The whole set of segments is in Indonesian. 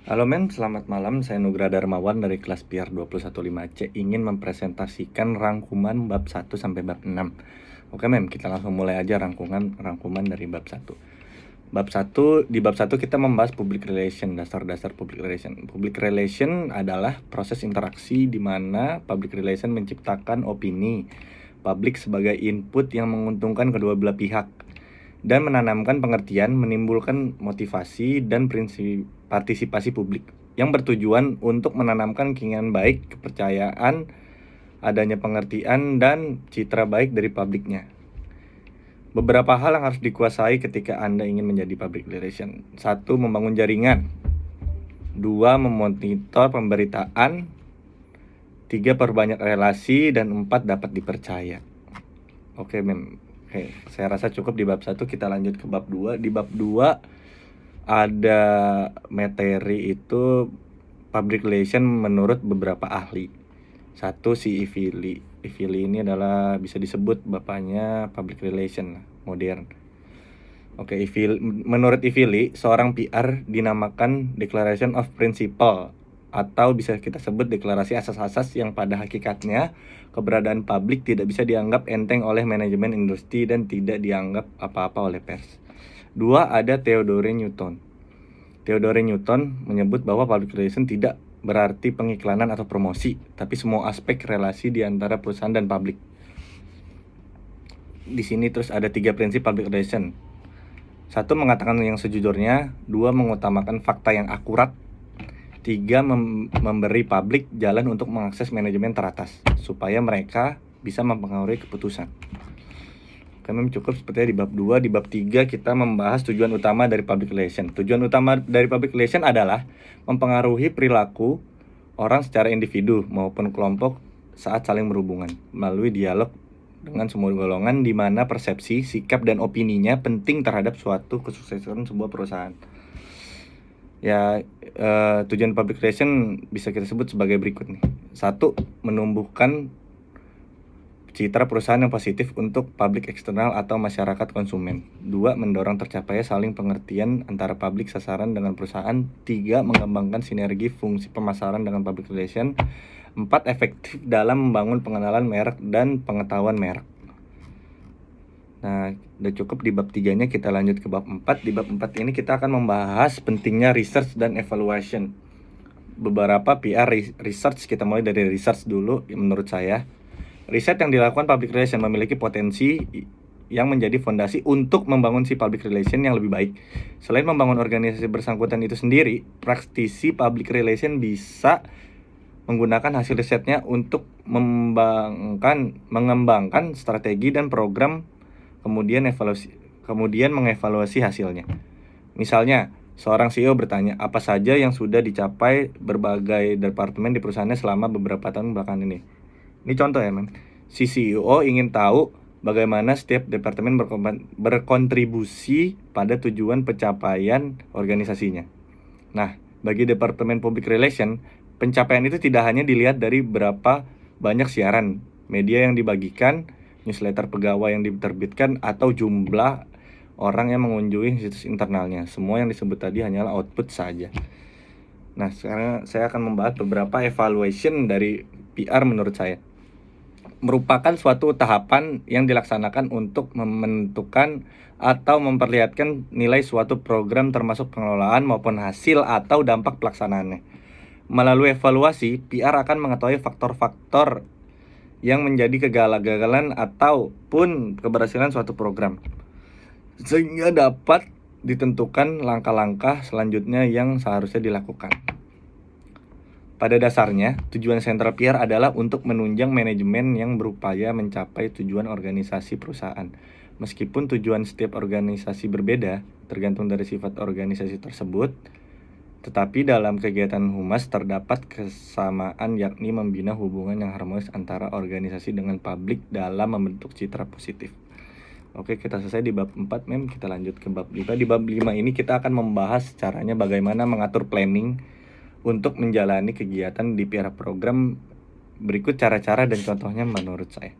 Halo men, selamat malam. Saya Nugra Darmawan dari kelas PR 215C ingin mempresentasikan rangkuman bab 1 sampai bab 6. Oke men, kita langsung mulai aja rangkuman dari bab 1. Di bab 1 kita membahas public relation, dasar-dasar public relation. Public relation adalah proses interaksi di mana public relation menciptakan opini publik sebagai input yang menguntungkan kedua belah pihak dan menanamkan pengertian, menimbulkan motivasi dan prinsip partisipasi publik yang bertujuan untuk menanamkan keinginan baik, kepercayaan, adanya pengertian, dan citra baik dari publiknya. Beberapa hal yang harus dikuasai ketika Anda ingin menjadi public relation. 1. Membangun jaringan. 2. Memonitor pemberitaan. 3. Perbanyak relasi. Dan 4. Dapat dipercaya. Oke, saya rasa cukup di bab 1. Kita lanjut ke bab 2. Di bab 2 ada materi itu public relation menurut beberapa ahli. 1. Si Ivili. Ivili ini adalah bisa disebut bapaknya public relation modern. Oke, menurut Ivili, seorang PR dinamakan Declaration of Principle atau bisa kita sebut deklarasi asas-asas yang pada hakikatnya keberadaan publik tidak bisa dianggap enteng oleh manajemen industri dan tidak dianggap apa-apa oleh pers. 2. Ada Theodore Newton. Theodore Newton menyebut bahwa public relation tidak berarti pengiklanan atau promosi, tapi semua aspek relasi di antara perusahaan dan publik. Di sini terus ada 3 prinsip public relation. 1. Mengatakan yang sejujurnya. 2. Mengutamakan fakta yang akurat. 3. Memberi publik jalan untuk mengakses manajemen teratas supaya mereka bisa mempengaruhi keputusan. Kami cukup sepertinya di bab 2. Di bab 3 kita membahas tujuan utama dari public relation. Tujuan utama dari public relation adalah mempengaruhi perilaku orang secara individu maupun kelompok saat saling berhubungan melalui dialog dengan semua golongan di mana persepsi, sikap, dan opininya penting terhadap suatu kesuksesan sebuah perusahaan. Tujuan public relation bisa kita sebut sebagai berikut nih. 1. Menumbuhkan citra perusahaan yang positif untuk publik eksternal atau masyarakat konsumen. 2. Mendorong tercapainya saling pengertian antara publik sasaran dengan perusahaan. 3. Mengembangkan sinergi fungsi pemasaran dengan public relation. 4. Efektif dalam membangun pengenalan merek dan pengetahuan merek. Nah, udah cukup di bab 3-nya, kita lanjut ke bab 4. Di bab 4 ini kita akan membahas pentingnya research dan evaluation. Beberapa PR research, kita mulai dari research dulu. Menurut saya, riset yang dilakukan public relation memiliki potensi yang menjadi fondasi untuk membangun si public relation yang lebih baik. Selain membangun organisasi bersangkutan itu sendiri, praktisi public relation bisa menggunakan hasil risetnya untuk mengembangkan strategi dan program, kemudian mengevaluasi hasilnya. Misalnya, seorang CEO bertanya, apa saja yang sudah dicapai berbagai departemen di perusahaannya selama beberapa tahun belakangan ini. Ini contoh ya, men. Si CEO ingin tahu bagaimana setiap departemen berkontribusi pada tujuan pencapaian organisasinya. Nah, bagi departemen public relation, pencapaian itu tidak hanya dilihat dari berapa banyak siaran media yang dibagikan, newsletter pegawai yang diterbitkan, atau jumlah orang yang mengunjungi situs internalnya. Semua yang disebut tadi hanyalah output saja. Nah, sekarang saya akan membahas beberapa evaluation dari PR menurut saya. Merupakan suatu tahapan yang dilaksanakan untuk menentukan atau memperlihatkan nilai suatu program termasuk pengelolaan maupun hasil atau dampak pelaksanaannya. Melalui evaluasi, PR akan mengetahui faktor-faktor yang menjadi kegagalan ataupun keberhasilan suatu program, sehingga dapat ditentukan langkah-langkah selanjutnya yang seharusnya dilakukan. Pada dasarnya, tujuan sentral PR adalah untuk menunjang manajemen yang berupaya mencapai tujuan organisasi perusahaan. Meskipun tujuan setiap organisasi berbeda, tergantung dari sifat organisasi tersebut, tetapi dalam kegiatan humas terdapat kesamaan, yakni membina hubungan yang harmonis antara organisasi dengan publik dalam membentuk citra positif. Oke, kita selesai di bab 4, kita lanjut ke bab 5. Di bab 5 ini kita akan membahas caranya bagaimana mengatur planning untuk menjalani kegiatan di PR program. Berikut cara-cara dan contohnya menurut saya.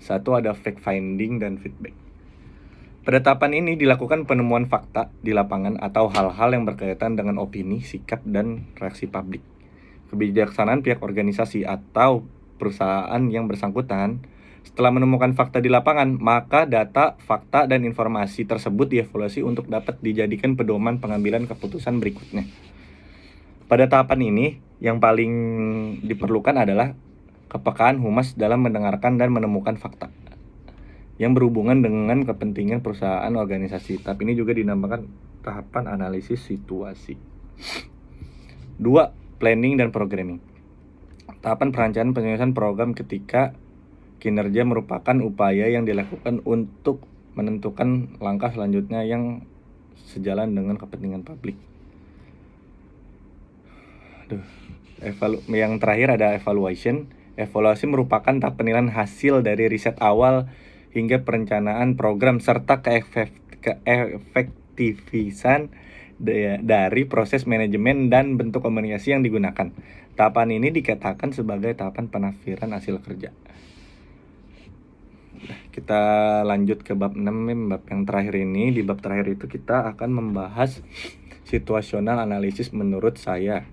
1. Ada fact finding dan feedback. Pada tahapan ini dilakukan penemuan fakta di lapangan atau hal-hal yang berkaitan dengan opini, sikap, dan reaksi publik. Kebijaksanaan pihak organisasi atau perusahaan yang bersangkutan setelah menemukan fakta di lapangan, maka data, fakta, dan informasi tersebut dievaluasi untuk dapat dijadikan pedoman pengambilan keputusan berikutnya. Pada tahapan ini, yang paling diperlukan adalah kepekaan humas dalam mendengarkan dan menemukan fakta yang berhubungan dengan kepentingan perusahaan organisasi. Tahap ini juga dinamakan tahapan analisis situasi. 2. Planning dan programming. Tahapan perencanaan penyusunan program ketika kinerja merupakan upaya yang dilakukan untuk menentukan langkah selanjutnya yang sejalan dengan kepentingan publik. Yang terakhir ada evaluation. Evaluasi merupakan tahap penilaian hasil dari riset awal hingga perencanaan program serta keefektifan dari proses manajemen dan bentuk komunikasi yang digunakan. Tahapan ini dikatakan sebagai tahapan penafsiran hasil kerja. Kita lanjut ke bab 6, bab yang terakhir ini. Di bab terakhir itu kita akan membahas situasional analisis. Menurut saya,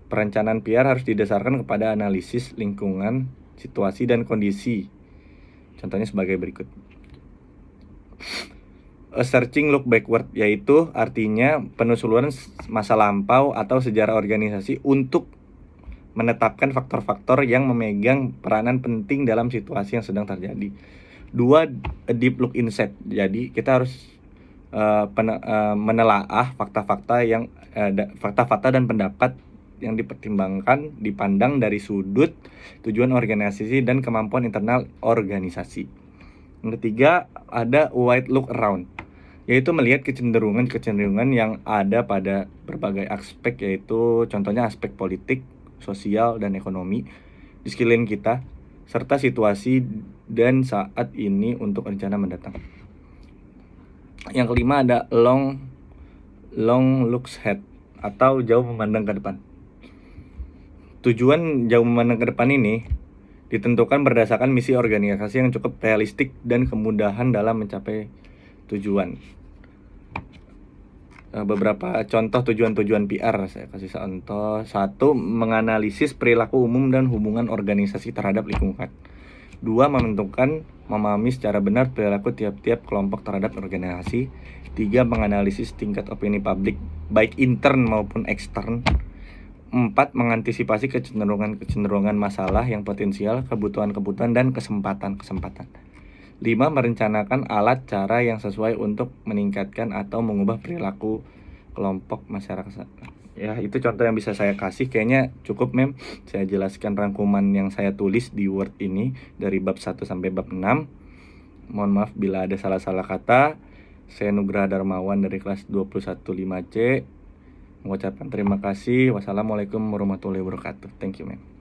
perencanaan PR harus didasarkan kepada analisis lingkungan, situasi, dan kondisi. Contohnya sebagai berikut. A searching look backward, yaitu artinya penelusuran masa lampau atau sejarah organisasi untuk menetapkan faktor-faktor yang memegang peranan penting dalam situasi yang sedang terjadi. 2. A deep look insight. Jadi kita harus menelaah fakta-fakta dan pendapat yang dipertimbangkan, dipandang dari sudut tujuan organisasi dan kemampuan internal organisasi. Yang ketiga, ada wide look around, yaitu melihat kecenderungan yang ada pada berbagai aspek, yaitu contohnya aspek politik, sosial, dan ekonomi di sekeliling kita, serta situasi dan saat ini untuk rencana mendatang. Yang kelima ada long looks ahead, atau jauh memandang ke depan. Tujuan jauh memandang ke depan ini ditentukan berdasarkan misi organisasi yang cukup realistik dan kemudahan dalam mencapai tujuan. Beberapa contoh tujuan-tujuan PR saya kasih contoh. 1. Menganalisis perilaku umum dan hubungan organisasi terhadap lingkungan. 2. Memahami secara benar perilaku tiap-tiap kelompok terhadap organisasi. 3. Menganalisis tingkat opini publik baik intern maupun ekstern. 4. Mengantisipasi kecenderungan masalah yang potensial, kebutuhan dan kesempatan. 5. Merencanakan alat cara yang sesuai untuk meningkatkan atau mengubah perilaku kelompok masyarakat. Ya, itu contoh yang bisa saya kasih. Kayaknya cukup, Mem. Saya jelaskan rangkuman yang saya tulis di Word ini dari bab 1 sampai bab 6. Mohon maaf bila ada salah-salah kata. Saya Nugraha Darmawan dari kelas 215C. Mengucapkan terima kasih. Wassalamualaikum warahmatullahi wabarakatuh. Thank you, Mem.